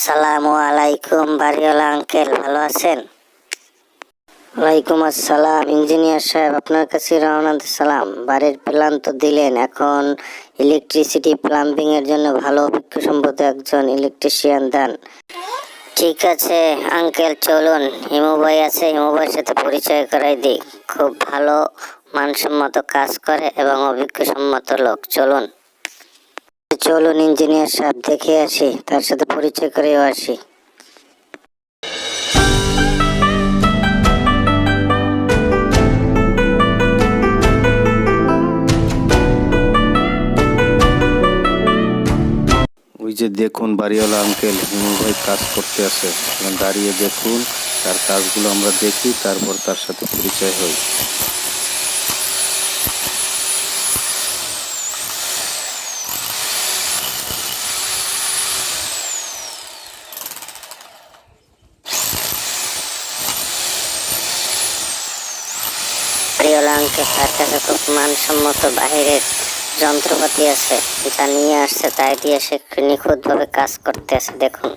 আসসালামু আলাইকুম বাড়িওয়ালা আঙ্কেল, ভালো আছেন? ওয়ালাইকুম আসসালাম ইঞ্জিনিয়ার সাহেব, আপনার কাছে রওনা সালাম। বাড়ির প্ল্যান তো দিলেন, এখন ইলেকট্রিসিটি প্লাম্বিং এর জন্য ভালো অভিজ্ঞসম্পন্ন একজন ইলেকট্রিশিয়ান দেন। ঠিক আছে আঙ্কেল, চলুন। হিমু ভাই আছে, হিমু ভাইয়ের সাথে পরিচয় করাই দিই। খুব ভালো মানসম্মত কাজ করে এবং অভিজ্ঞসম্মত লোক। চলুন চলুন ইঞ্জিনিয়ার সাহেব, দেখে আসি, তার সাথে পরিচয় করেও আসি। ওই যে দেখুন বাড়িওয়ালা আঙ্কেল হিমু ভাই কাজ করতে আছে, দাঁড়িয়ে দেখুন, তার কাজগুলো আমরা দেখি, তারপর তার সাথে পরিচয় হই। বাড়িওয়ালা আঙ্কেল, তার কাছে খুব মানসম্মত বাহিরের যন্ত্রপাতি আছে, যা নিয়ে আসছে তাই দিয়ে সে নিখুঁতভাবে কাজ করতে আছে। দেখুন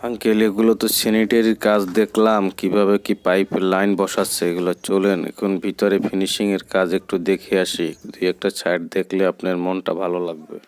আঙ্কেল, এগুলো তো স্যানিটারির কাজ দেখলাম, কিভাবে কি পাইপের লাইন বসাচ্ছে এগুলো। চলেন এখন ভিতরে ফিনিশিং এর কাজ একটু দেখে আসি, দুই একটা সাইড দেখলে আপনার মনটা ভালো লাগবে।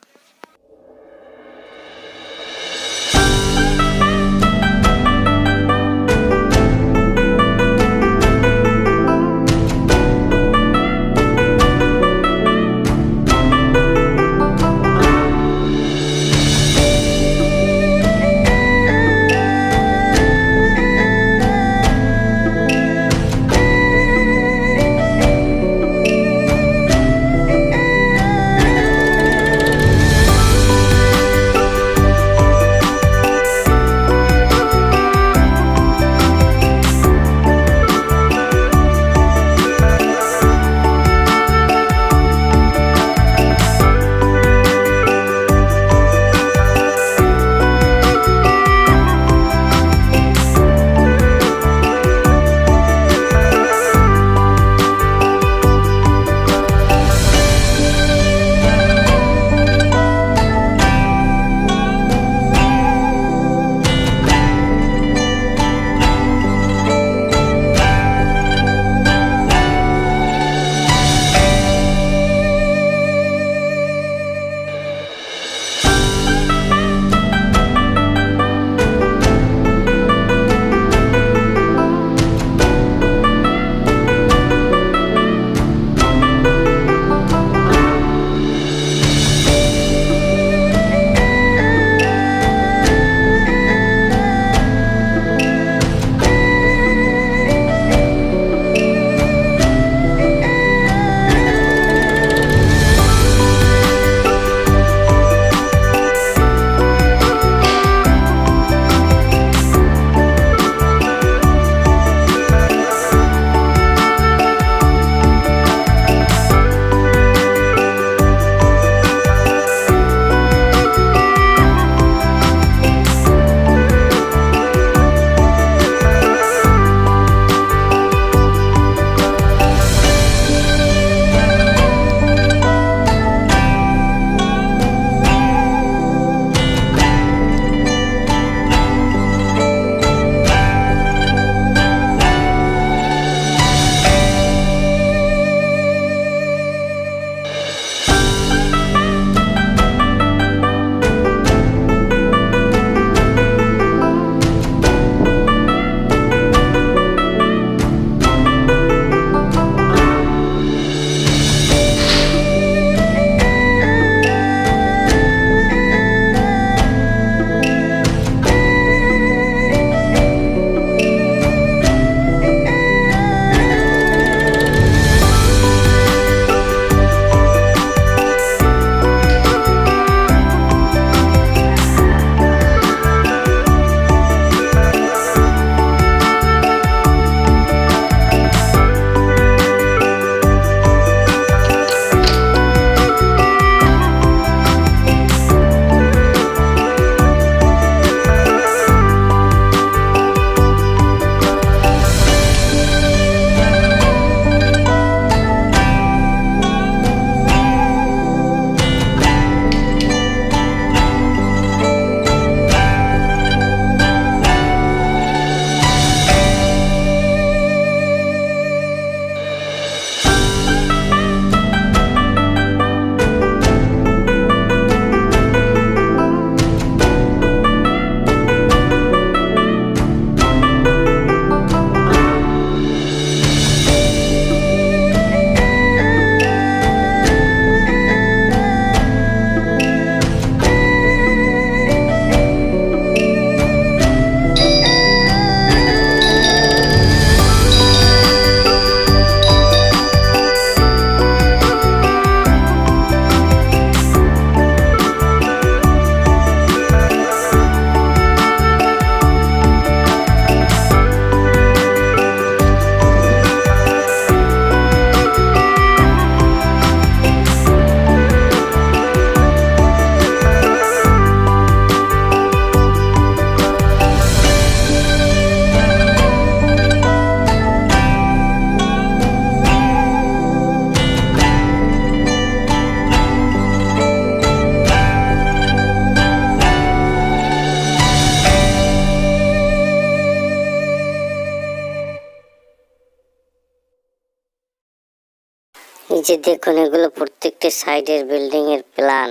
যে দেখুন এগুলো প্রত্যেকটি সাইডের বিল্ডিং এর প্ল্যান।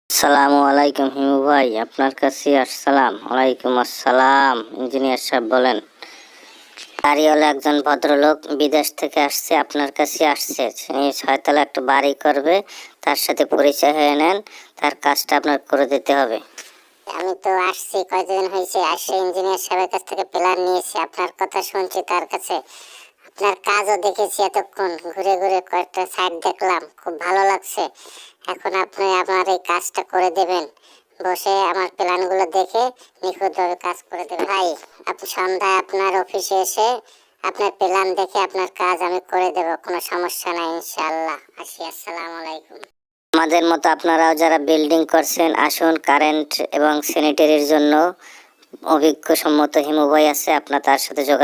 আসসালামু আলাইকুম হিমু ভাই, আপনার কাছে আসসালাম। ওয়ালাইকুম আসসালাম। ইঞ্জিনিয়ার সাহেব বলেন। বাড়িওয়ালা একজন ভদ্রলোক বিদেশ থেকে আসছে, আপনার কাছে আসছে। তিনি 6 তলা একটা বাড়ি করবে, তার সাথে পরিচয় হয়ে নেন, তার কাজটা আপনার করে দিতে হবে। আমি তো আসছি, কয়দিন হয়েছে আসছে, ইঞ্জিনিয়ার সাহেবের কাছ থেকে প্ল্যান নিয়েছি, আপনার কথা শুনছি তার কাছে, আপনার কাজও দেখেছি, এতক্ষণ ঘুরে ঘুরে কয়েকটা সাইট দেখলাম, খুব ভালো লাগছে। এখন আপনি আমার এই কাজটা করে দেবেন, বসে আমার প্ল্যানগুলো দেখে নিখুঁতভাবে কাজ করে দেবেন। ভাই, আপনি সন্ধ্যায় আপনার অফিসে এসে আপনার প্ল্যান দেখে আপনার কাজ আমি করে দেব, কোনো সমস্যা নাই ইনশাআল্লাহ। আসি, আসসালামু আলাইকুম। আমাদের মতো আপনারাও যারা বিল্ডিং করছেন আসুন, কারেন্ট এবং স্যানিটারির জন্য অভিজ্ঞ সম্মত হিমু ভাই আছে, আপনার তার সাথে যোগাযোগ